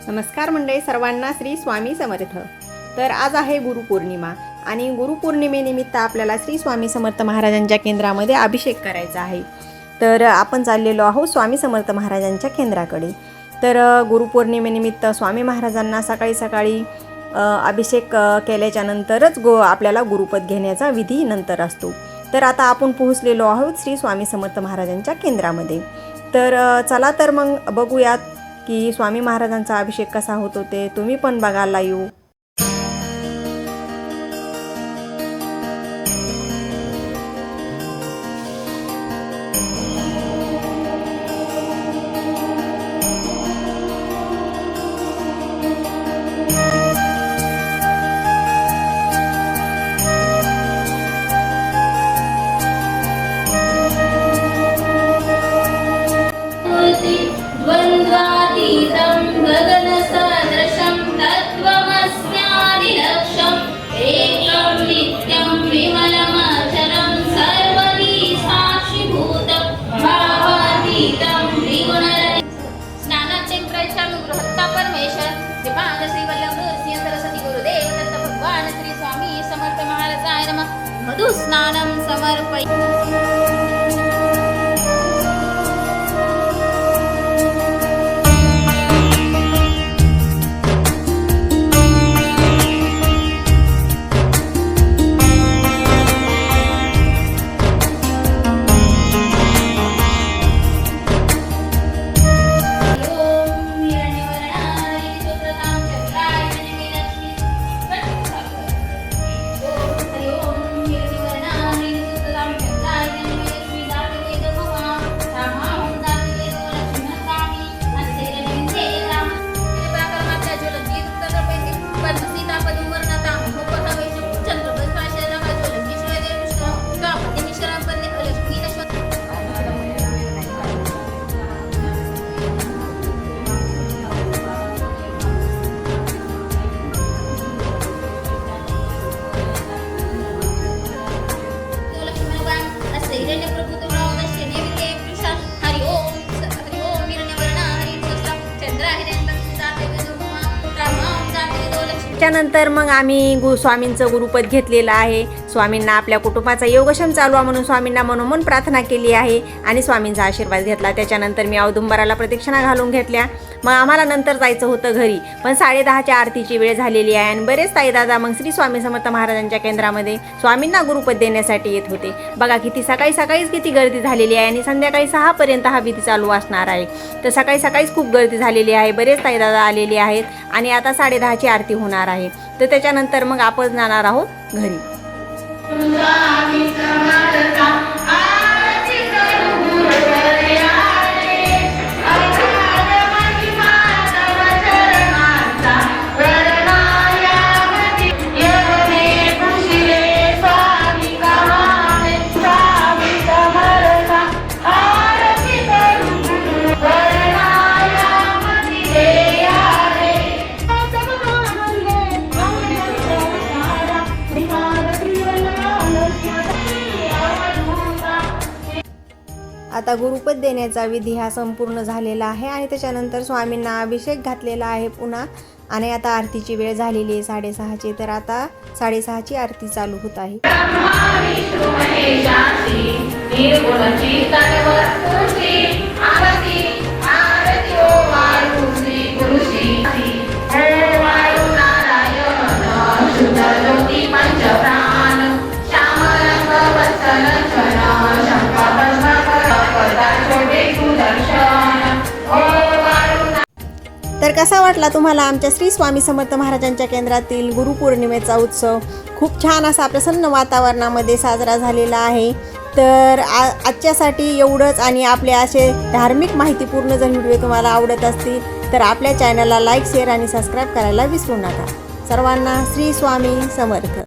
नमस्कार मंडळी सर्वांना, श्री स्वामी समर्थ। तर आज आहे गुरुपौर्णिमा आणि गुरुपौर्णिमेनिमित्त आपल्याला श्री स्वामी समर्थ महाराजांच्या केंद्रामध्ये अभिषेक करायचा आहे। तर आपण चाललेलो आहोत स्वामी समर्थ महाराजांच्या केंद्राकडे। तर गुरुपौर्णिमेनिमित्त स्वामी महाराजांना सकाळी सकाळी अभिषेक केल्याच्या नंतरच आपल्याला गुरुपद घेण्याचा विधी नंतर असतो। तर आता आपण पोहोचलेलो आहोत श्री स्वामी समर्थ महाराजांच्या केंद्रामध्ये। तर चला तर मग बघूयात की स्वामी महाराजांचा अभिषेक कसा होतो ते तुम्ही पण बघायला येऊ। गगनसदृशं तत्त्वमस्यादिलक्ष्यम् एकं नित्यं विमलमचरं सर्वदी साक्षीभूतं भावातीतं त्रिगुणरहितं स्नानात्यं प्रयच्छामि गृहत्ता परमेश्वर श्रीपाद श्रीवल्लभ नृसिंह सरस्वती गुरुदेव दत्त भगवान श्री स्वामी समर्थ महाराजाय नमः। मधुस्नानं समर्पयामि। त्यानंतर मग आम्ही स्वामींचं गुरुपद घेतलेलं आहे। स्वामींना आपल्या कुटुंबाचा योगक्षेम चालवा म्हणून स्वामींना मनोमन प्रार्थना केली आहे आणि स्वामींचा आशीर्वाद घेतला। त्याच्यानंतर मी औदुंबराला प्रदक्षिणा घालून घेतल्या। मग आम्हाला नंतर जायचं होतं घरी, पण 10:30च्या आरतीची वेळ झालेली आहे आणि बरेच ताईदादा मग श्री स्वामी समर्थ महाराजांच्या केंद्रामध्ये स्वामींना गुरुपद देण्यासाठी येत होते। बघा किती सकाळी सकाळीच किती गर्दी झालेली आहे आणि संध्याकाळी 6 हा विधी चालू असणार आहे। तर सकाळी सकाळीच खूप गर्दी झालेली आहे, बरेच ताईदादा आलेले आहेत आणि आता 10:30ची आरती होणार आहे। तर त्याच्यानंतर मग आपण जाणार आहोत घरी। आता गुरुपद देण्याचा विधी हा संपूर्ण झालेला आहे आणि त्याच्यानंतर स्वामींना अभिषेक घातलेला आहे पुन्हा। आणि आता आरतीची वेळ झालेली आहे 6:30ची। तर आता 6:30ची आरती चालू होत आहे। तर कसा वाटला तुम्हाला आमच्या श्री स्वामी समर्थ महाराजांच्या केंद्रातील गुरुपौर्णिमेचा उत्सव? खूप छान असा प्रसन्न वातावरणामध्ये साजरा झालेला आहे। तर आजच्यासाठी एवढंच आणि आपले असे धार्मिक माहितीपूर्ण जर व्हिडिओ तुम्हाला आवडत असतील तर आपल्या चॅनलला लाईक, शेअर आणि सबस्क्राईब करायला विसरू नका। सर्वांना श्री स्वामी समर्थ।